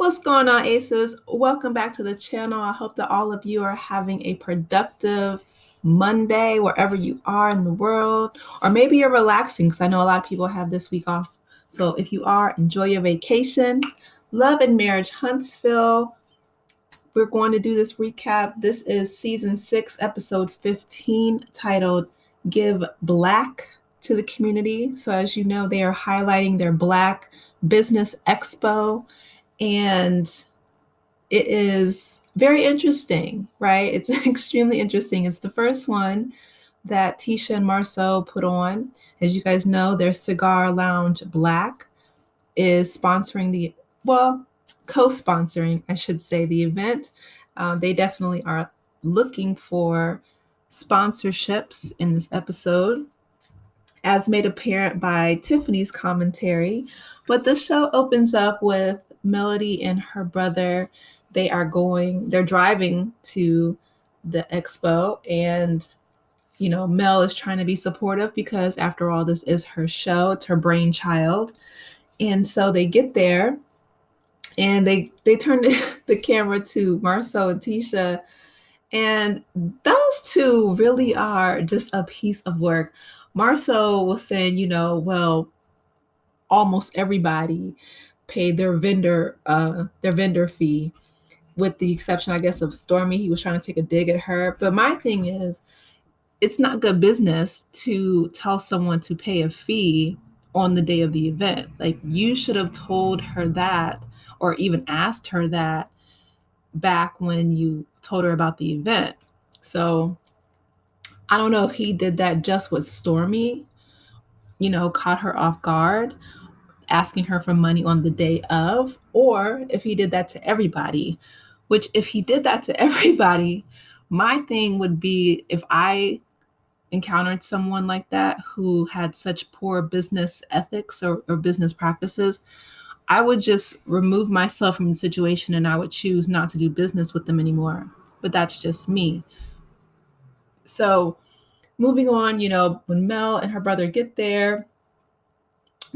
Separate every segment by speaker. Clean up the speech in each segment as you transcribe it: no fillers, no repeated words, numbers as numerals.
Speaker 1: What's going on, Aces? Welcome back to the channel. I hope that all of you are having a productive Monday wherever you are in the world, or maybe you're relaxing because I know a lot of people have this week off. So if you are, enjoy your vacation. Love and Marriage Huntsville. We're going to do this recap. This is season 6, episode 15, titled Give Black to the Community. So as you know, they are highlighting their Blaque Business Expo. And it is very interesting, right? It's extremely interesting. It's the first one that Tisha and Marsau put on. As you guys know, their cigar lounge Blaque is sponsoring co-sponsoring, I should say, the event. They definitely are looking for sponsorships in this episode, as made apparent by Tiffany's commentary. But the show opens up with Melody and her brother. They're driving to the expo, and Mel is trying to be supportive because after all, this is her show, it's her brainchild. And so they get there and they turn the camera to Marsau and Tisha, and those two really are just a piece of work. Marsau was saying, well, almost everybody paid their vendor fee, with the exception, I guess, of Stormi. He was trying to take a dig at her. But my thing is, it's not good business to tell someone to pay a fee on the day of the event. Like, you should have told her that, or even asked her that back when you told her about the event. So I don't know if he did that just with Stormi, caught her off guard, asking her for money on the day of, or if he did that to everybody. Which, if he did that to everybody, my thing would be, if I encountered someone like that who had such poor business ethics or business practices, I would just remove myself from the situation and I would choose not to do business with them anymore. But that's just me. So moving on, when Mel and her brother get there,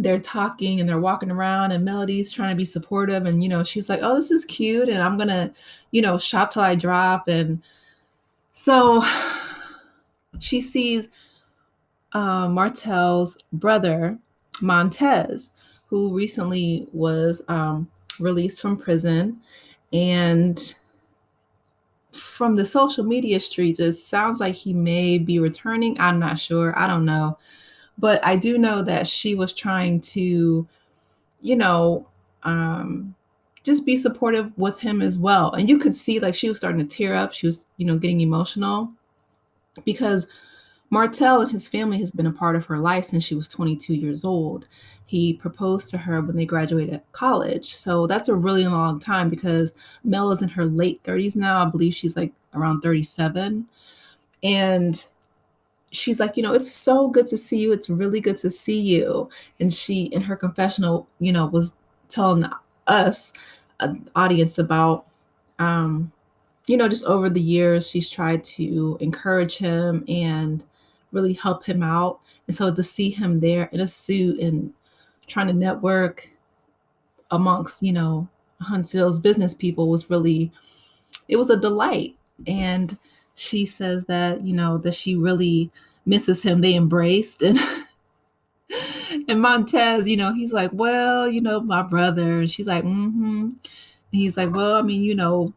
Speaker 1: they're talking and they're walking around, and Melody's trying to be supportive, and she's like, oh, this is cute, and I'm gonna shop till I drop. And so she sees Martell's brother, Montez, who recently was released from prison. And from the social media streets, it sounds like he may be returning. I'm not sure. I don't know. But I do know that she was trying to, just be supportive with him as well. And you could see, like, she was starting to tear up. She was, getting emotional, because Martell and his family has been a part of her life since she was 22 years old. He proposed to her when they graduated college. So that's a really long time, because Mel is in her late 30s now. I believe she's like around 37. And she's like, it's so good to see you. It's really good to see you. And she, in her confessional, was telling us, audience, about, just over the years, she's tried to encourage him and really help him out. And so to see him there in a suit and trying to network amongst, Huntsville's business people it was a delight. And she says that, that she really misses him. They embraced, and and Montez, he's like, well, my brother. And she's like, mm-hmm. And he's like, well, I mean,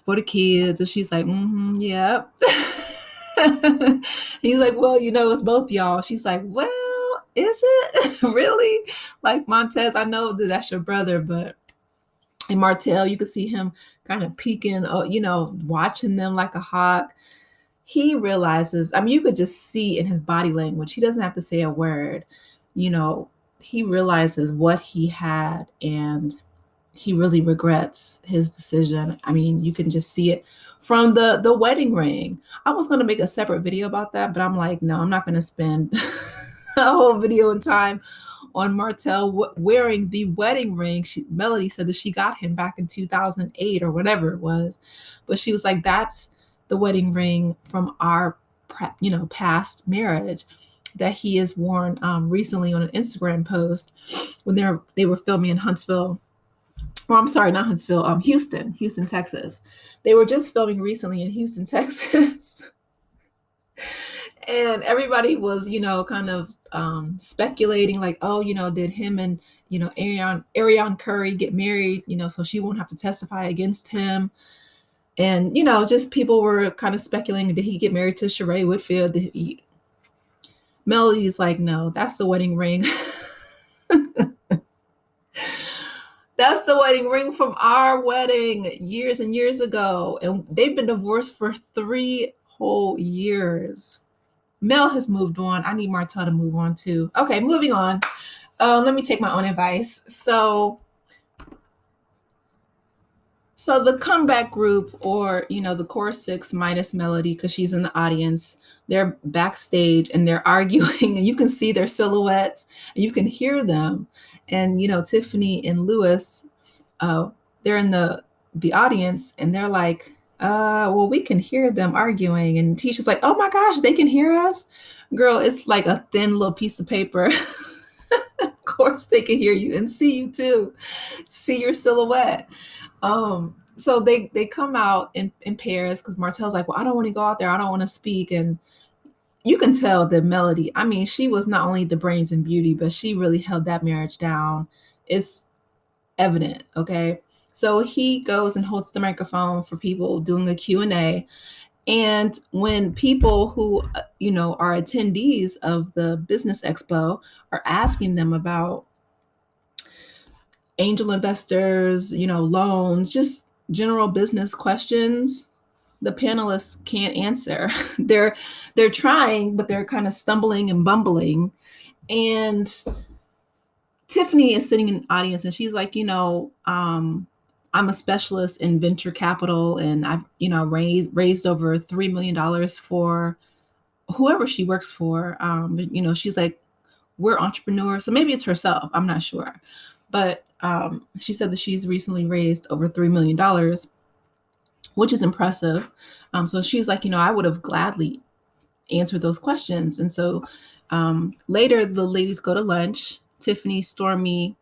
Speaker 1: for the kids. And she's like, mm-hmm, yep. He's like, well, it's both y'all. She's like, well, is it really? Like, Montez, I know that that's your brother, but and Martell, you could see him kind of peeking, watching them like a hawk. He realizes, I mean, you could just see in his body language, he doesn't have to say a word. He realizes what he had, and he really regrets his decision. I mean, you can just see it from the wedding ring. I was going to make a separate video about that, but I'm like, no, I'm not going to spend a whole video in time on Martell wearing the wedding ring. Melody said that she got him back in 2008 or whatever it was. But she was like, that's the wedding ring from our past marriage that he has worn recently on an Instagram post when they were filming in Huntsville. Or I'm sorry, not Huntsville, Houston, Texas. They were just filming recently in Houston, Texas. And everybody was, kind of speculating, like, oh, did him and Ariane Curry get married, so she won't have to testify against him. And just people were kind of speculating, did he get married to Sheree Whitfield? Melody's like, no, that's the wedding ring. That's the wedding ring from our wedding years and years ago. And they've been divorced for 3 whole years. Mel has moved on. I need Martell to move on too. Okay, moving on. Let me take my own advice. So the comeback group, or the core 6 minus Melody, because she's in the audience, they're backstage and they're arguing, and you can see their silhouettes and you can hear them. And Tiffany and Lewis, they're in the audience, and they're like, well, we can hear them arguing. And Tisha's like, oh my gosh, they can hear us? Girl, it's like a thin little piece of paper. Of course they can hear you and see you too, see your silhouette. So they come out in pairs, because Martell's like, well, I don't want to go out there, I don't want to speak. And you can tell that Melody, I mean, she was not only the brains and beauty, but she really held that marriage down. It's evident. Okay. So he goes and holds the microphone for people doing a Q&A. And when people who, are attendees of the Business Expo are asking them about angel investors, loans, just general business questions, the panelists can't answer. They're trying, but they're kind of stumbling and bumbling. And Tiffany is sitting in the audience, and she's like, I'm a specialist in venture capital, and I've, raised over $3 million for whoever she works for. She's like, we're entrepreneurs. So maybe it's herself. I'm not sure. But she said that she's recently raised over $3 million, which is impressive. So she's like, I would have gladly answered those questions. And so later the ladies go to lunch, Tiffany, Stormi,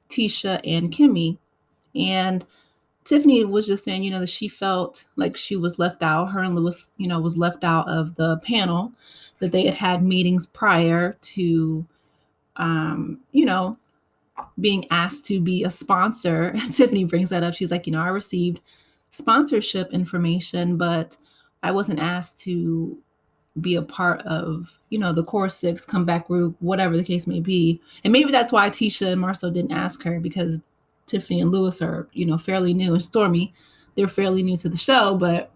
Speaker 1: Tisha, and Kimmi. And Tiffany was just saying, that she felt like she was left out. Her and Lewis, was left out of the panel, that they had meetings prior to, being asked to be a sponsor. And Tiffany brings that up. She's like, I received sponsorship information, but I wasn't asked to be a part of, the core 6 comeback group, whatever the case may be. And maybe that's why Tisha and Marsau didn't ask her, because Tiffany and Lewis are, fairly new, and Stormi, they're fairly new to the show. But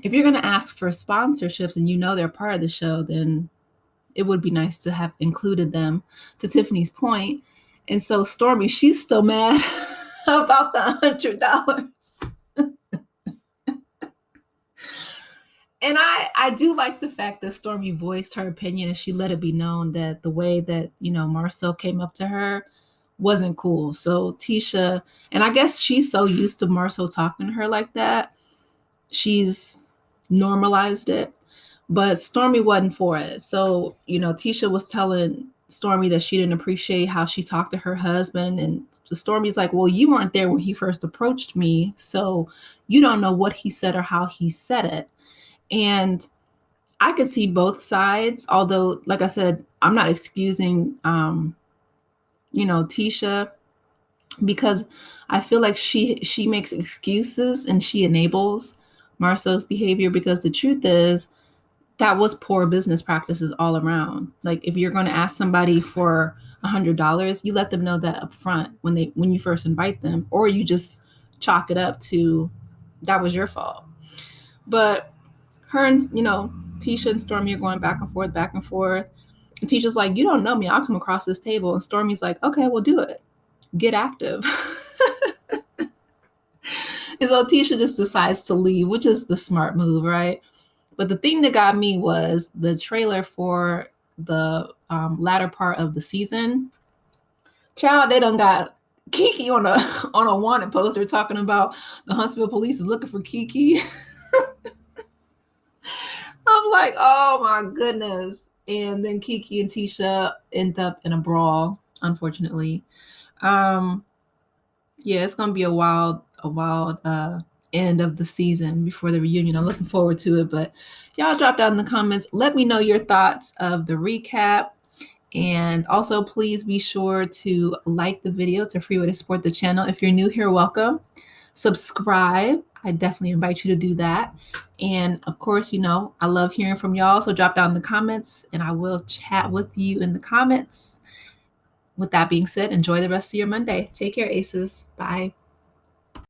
Speaker 1: if you're going to ask for sponsorships and they're part of the show, then it would be nice to have included them, to Tiffany's point. And so Stormi, she's still mad about the $100. And I do like the fact that Stormi voiced her opinion, and she let it be known that the way that, Marsau came up to her wasn't cool. So Tisha, and I guess she's so used to Marsau talking to her like that, she's normalized it. But Stormi wasn't for it. So, Tisha was telling Stormi that she didn't appreciate how she talked to her husband. And Stormi's like, well, you weren't there when he first approached me, so you don't know what he said or how he said it. And I could see both sides, although, like I said, I'm not excusing, Tisha, because I feel like she makes excuses and she enables Marsau's behavior, because the truth is that was poor business practices all around. Like, if you're going to ask somebody for $100, you let them know that up front when you first invite them, or you just chalk it up to that was your fault. But her and, Tisha and Stormi are going back and forth, back and forth. And Tisha's like, you don't know me, I'll come across this table. And Stormi's like, okay, we'll do it. Get active. And so Tisha just decides to leave, which is the smart move, right? But the thing that got me was the trailer for the latter part of the season. Child, they done got Kiki on a wanted poster talking about the Huntsville police is looking for Kiki. I'm like, oh my goodness. And then Kiki and Tisha end up in a brawl, unfortunately. Yeah, it's gonna be a wild end of the season before the reunion. I'm looking forward to it. But y'all drop down in the comments. Let me know your thoughts of the recap. And also, please be sure to like the video. It's a free way to support the channel. If you're new here, welcome. Subscribe. I definitely invite you to do that. And of course, I love hearing from y'all. So drop down in the comments and I will chat with you in the comments. With that being said, enjoy the rest of your Monday. Take care, Aces. Bye.